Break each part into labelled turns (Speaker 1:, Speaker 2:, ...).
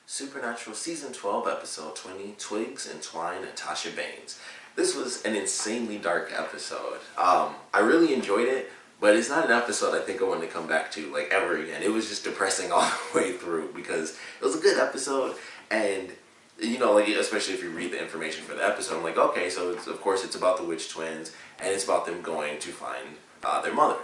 Speaker 1: Supernatural Season 12, Episode 20, Twigs and Twine Tasha Baines. This was an insanely dark episode. I really enjoyed it, but it's not an episode I think I want to come back to, like, ever again. It was just depressing all the way through because it was a good episode, and, you know, like, especially if you read the information for the episode, I'm like, okay, so it's, of course it's about the witch twins, and it's about them going to find their mother.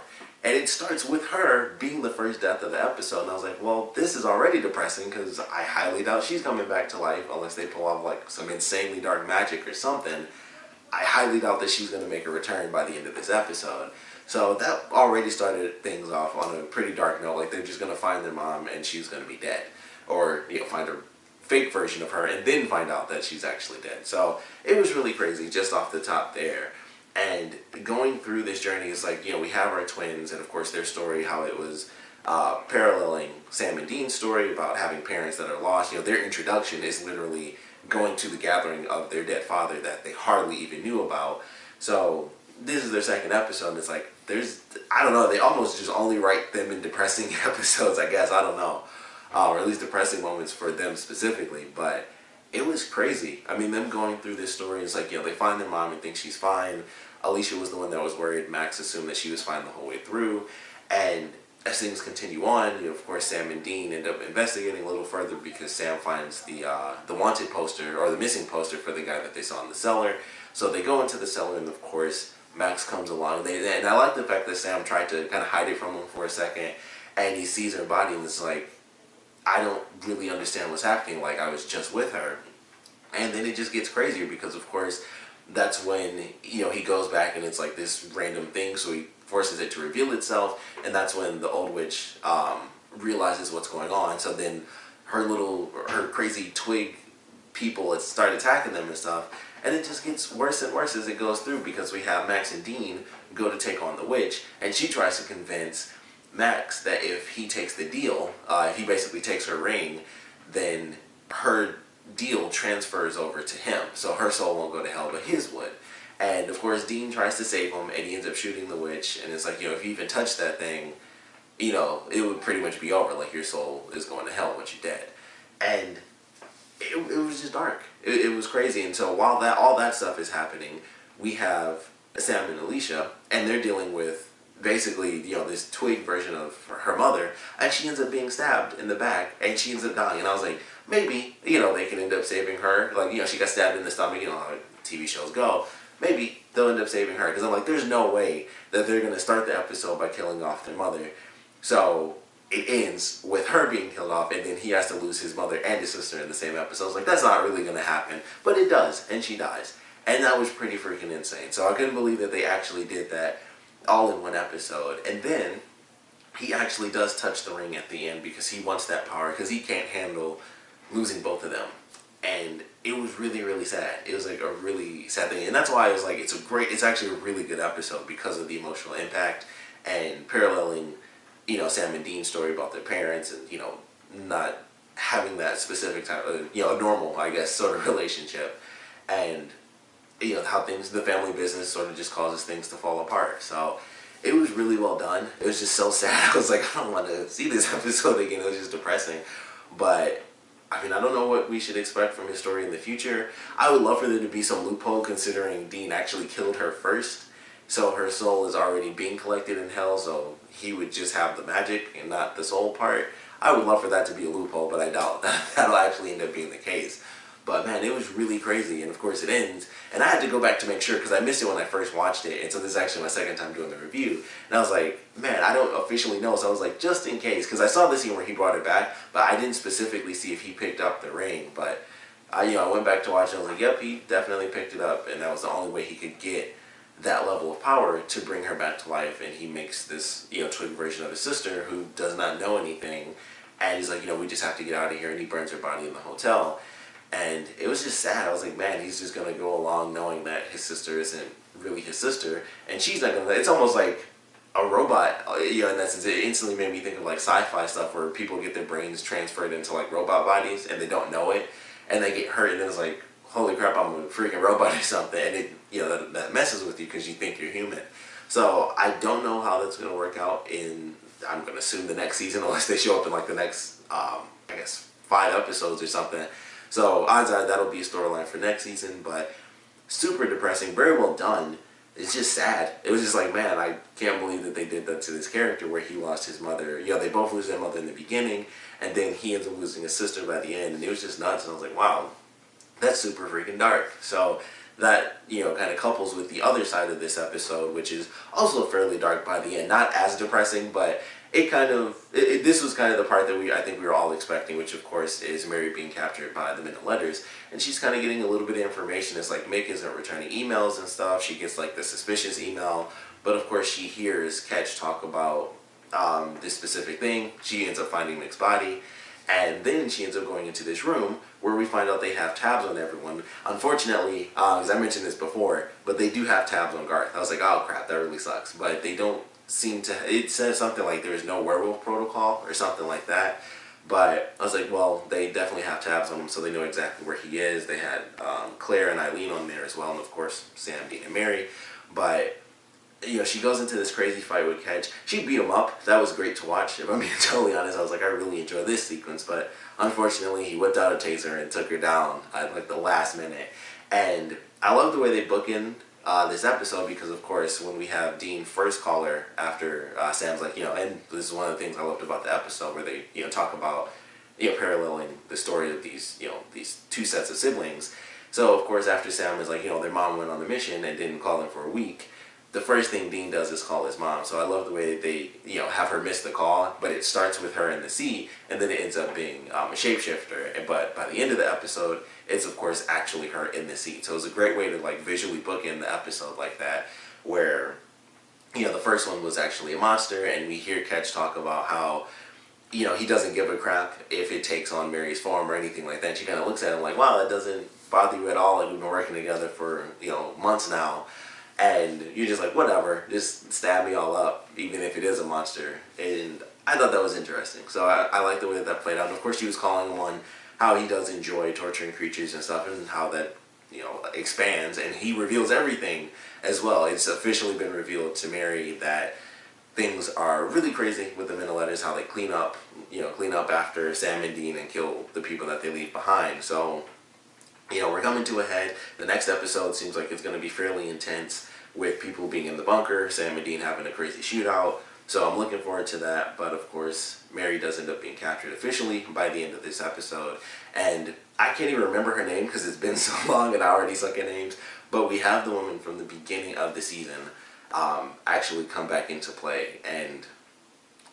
Speaker 1: And it starts with her being the first death of the episode, and I was like, well, this is already depressing because I highly doubt she's coming back to life unless they pull off like some insanely dark magic or something. I highly doubt that she's going to make a return by the end of this episode. So that already started things off on a pretty dark note, like they're just going to find their mom and she's going to be dead. Or, you know, find a fake version of her and then find out that she's actually dead. So it was really crazy just off the top there. And going through this journey is like, you know, we have our twins and of course their story, how it was paralleling Sam and Dean's story about having parents that are lost. You know, their introduction is literally going to the gathering of their dead father that they hardly even knew about. So this is their second episode and it's like, I don't know, they almost just only write them in depressing episodes, I guess, I don't know. Or at least depressing moments for them specifically, but it was crazy. I mean, them going through this story, it's like, you know, they find their mom and think she's fine. Alicia was the one that was worried. Max assumed that she was fine the whole way through. And as things continue on, you know, of course, Sam and Dean end up investigating a little further because Sam finds the wanted poster, or the missing poster for the guy that they saw in the cellar. So they go into the cellar, and of course, Max comes along. And I like the fact that Sam tried to kind of hide it from him for a second, and he sees her body, and it's like, I don't really understand what's happening, like I was just with her. And then it just gets crazier because of course that's when, you know, he goes back and it's like this random thing, so he forces it to reveal itself, and that's when the old witch realizes what's going on. So then her crazy twig people start attacking them and stuff, and it just gets worse and worse as it goes through because we have Max and Dean go to take on the witch, and she tries to convince Max that if he takes the deal, if he basically takes her ring, then her deal transfers over to him. So her soul won't go to hell, but his would. And of course, Dean tries to save him, and he ends up shooting the witch. And it's like, you know, if you even touch that thing, you know, it would pretty much be over. Like, your soul is going to hell once you're dead. And it was just dark. It was crazy. And so while all that stuff is happening, we have Sam and Alicia, and they're dealing with basically, you know, this twig version of her mother, and she ends up being stabbed in the back, and she ends up dying. And I was like, maybe, you know, they can end up saving her. Like, you know, she got stabbed in the stomach, you know how TV shows go. Maybe they'll end up saving her, because I'm like, there's no way that they're going to start the episode by killing off their mother. So it ends with her being killed off, and then he has to lose his mother and his sister in the same episode. I was like, that's not really going to happen. But it does, and she dies. And that was pretty freaking insane. So I couldn't believe that they actually did that all in one episode. And then he actually does touch the ring at the end because he wants that power, because he can't handle losing both of them. And it was really, really sad. It was like a really sad thing. And that's why I was like, it's actually a really good episode because of the emotional impact and paralleling, you know, Sam and Dean's story about their parents and, you know, not having that specific type of, you know, a normal, I guess, sort of relationship. And, you know, how the family business sort of just causes things to fall apart. So it was really well done. It was just so sad. I was like, I don't want to see this episode again. It was just depressing. But I mean, I don't know what we should expect from his story in the future. I would love for there to be some loophole, considering Dean actually killed her first. So her soul is already being collected in hell, so he would just have the magic and not the soul part. I would love for that to be a loophole, but I doubt that'll actually end up being the case. But man, it was really crazy, and of course it ends. And I had to go back to make sure, because I missed it when I first watched it, and so this is actually my second time doing the review. And I was like, man, I don't officially know, so I was like, just in case, because I saw the scene where he brought it back, but I didn't specifically see if he picked up the ring. But you know, I went back to watch it, and I was like, yep, he definitely picked it up, and that was the only way he could get that level of power to bring her back to life. And he makes this, you know, twin version of his sister who does not know anything, and he's like, you know, we just have to get out of here, and he burns her body in the hotel. And it was just sad. I was like, man, he's just going to go along knowing that his sister isn't really his sister. And she's not going to... It's almost like a robot, you know, in that sense. It instantly made me think of like sci-fi stuff where people get their brains transferred into like robot bodies and they don't know it. And they get hurt and then it's like, holy crap, I'm a freaking robot or something. And it, you know, that messes with you because you think you're human. So I don't know how that's going to work out in, I'm going to assume, the next season, unless they show up in like the next, I guess, 5 episodes or something. So odds are that'll be a storyline for next season, but super depressing, very well done. It's just sad. It was just like, man, I can't believe that they did that to this character where he lost his mother. You know, they both lose their mother in the beginning, and then he ends up losing his sister by the end, and it was just nuts. And I was like, wow, that's super freaking dark. So that, you know, kind of couples with the other side of this episode, which is also fairly dark by the end. Not as depressing, but it kind of, this was kind of the part that I think we were all expecting, which of course is Mary being captured by the Men of Letters, and she's kind of getting a little bit of information. It's like Mick isn't returning emails and stuff. She gets like the suspicious email, but of course she hears Ketch talk about this specific thing. She ends up finding Mick's body, and then she ends up going into this room where we find out they have tabs on everyone. Unfortunately, as I mentioned this before, but they do have tabs on Garth. I was like, oh crap, that really sucks. But they don't seem to, it says something like there is no werewolf protocol or something like that. But I was like, well, they definitely have tabs on him, so they know exactly where he is. They had Claire and Eileen on there as well, and of course Sam, Dean, and Mary. But you know, she goes into this crazy fight with Ketch. She beat him up. That was great to watch. If I'm being totally honest, I was like, I really enjoy this sequence. But unfortunately, he whipped out a taser and took her down at like the last minute. And I love the way they bookend this episode, because of course when we have Dean first call her after Sam's like, you know, and this is one of the things I loved about the episode where they, you know, talk about, you know, paralleling the story of these, you know, these 2 sets of siblings. So of course after Sam was like, you know, their mom went on the mission and didn't call them for a week, the first thing Dean does is call his mom. So I love the way they, you know, have her miss the call, but it starts with her in the seat, and then it ends up being a shapeshifter. But by the end of the episode, it's of course actually her in the seat. So it was a great way to like visually bookend the episode like that, where, you know, the first one was actually a monster, and we hear Ketch talk about how, you know, he doesn't give a crap if it takes on Mary's form or anything like that. And she kind of looks at him like, wow, that doesn't bother you at all. Like, we've been working together for, you know, months now. And you're just like, whatever, just stab me all up, even if it is a monster. And I thought that was interesting. So I like the way that played out. And of course she was calling him on how he does enjoy torturing creatures and stuff, and how that, you know, expands. And he reveals everything as well. It's officially been revealed to Mary that things are really crazy with the Men of Letters, how they clean up after Sam and Dean and kill the people that they leave behind. So, you know, we're coming to a head. The next episode seems like it's going to be fairly intense, with people being in the bunker, Sam and Dean having a crazy shootout. So I'm looking forward to that. But of course, Mary does end up being captured officially by the end of this episode. And I can't even remember her name because it's been so long and I already suck at names. But we have the woman from the beginning of the season actually come back into play. And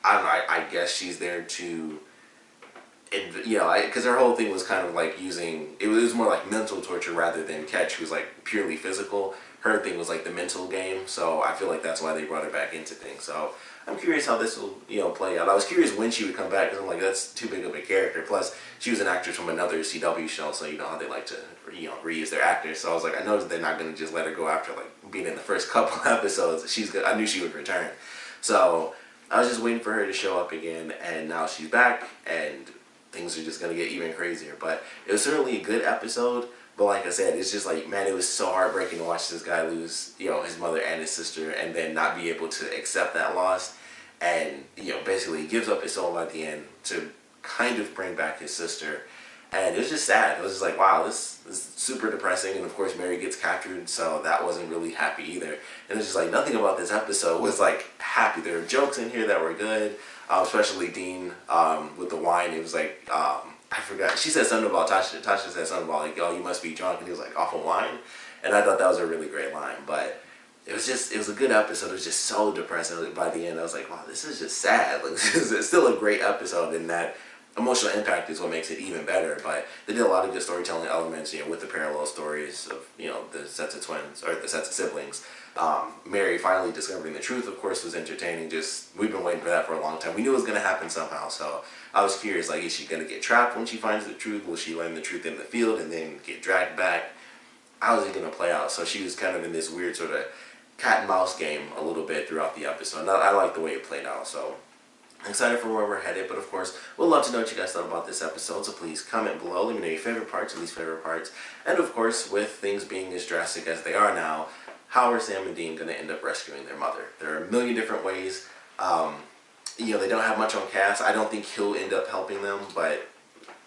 Speaker 1: I don't know, I guess she's there to, you know, because her whole thing was kind of like using, it was more like mental torture rather than Ketch, who's like purely physical. Her thing was like the mental game, so I feel like that's why they brought her back into things. So I'm curious how this will, you know, play out. I was curious when she would come back, because I'm like, that's too big of a character. Plus, she was an actress from another CW show, so you know how they like to, you know, reuse their actors. So I was like, I know they're not going to just let her go after like being in the first couple episodes. She's good. I knew she would return. So I was just waiting for her to show up again, and now she's back, and things are just going to get even crazier. But it was certainly a good episode. But like I said, it's just like, man, it was so heartbreaking to watch this guy lose, you know, his mother and his sister, and then not be able to accept that loss. And, you know, basically he gives up his soul at the end to kind of bring back his sister. And it was just sad. It was just like, wow, this is super depressing. And of course Mary gets captured, so that wasn't really happy either. And it's just like, nothing about this episode was like happy. There were jokes in here that were good, especially Dean with the wine. It was like, I forgot. She said something about Tasha. Tasha said something about like, oh, you must be drunk, and he was like, off of wine. And I thought that was a really great line. But it was a good episode. It was just so depressing. By the end, I was like, wow, this is just sad. Like, it's still a great episode, and that emotional impact is what makes it even better. But they did a lot of good storytelling elements, you know, with the parallel stories of, you know, the sets of twins, or the sets of siblings. Mary finally discovering the truth, of course, was entertaining. Just, we've been waiting for that for a long time. We knew it was going to happen somehow, so I was curious, like, is she going to get trapped when she finds the truth? Will she learn the truth in the field and then get dragged back? How is it going to play out? So she was kind of in this weird sort of cat and mouse game a little bit throughout the episode. And I like the way it played out, so I'm excited for where we're headed. But of course, we'd love to know what you guys thought about this episode, so please comment below. Let me know your favorite parts, your least favorite parts. And of course, with things being as drastic as they are now, how are Sam and Dean going to end up rescuing their mother? There are a million different ways. You know, they don't have much on Cass. I don't think he'll end up helping them, but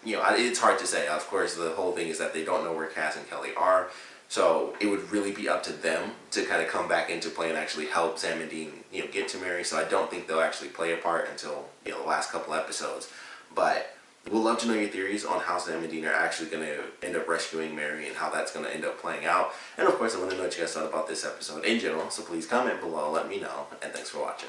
Speaker 1: you know, it's hard to say. Of course, the whole thing is that they don't know where Cass and Kelly are, so it would really be up to them to kind of come back into play and actually help Sam and Dean, you know, get to Mary. So I don't think they'll actually play a part until, you know, the last couple episodes. But we'd love to know your theories on how Sam and Dean are actually going to end up rescuing Mary and how that's going to end up playing out. And of course, I want to know what you guys thought about this episode in general, so please comment below, let me know, and thanks for watching.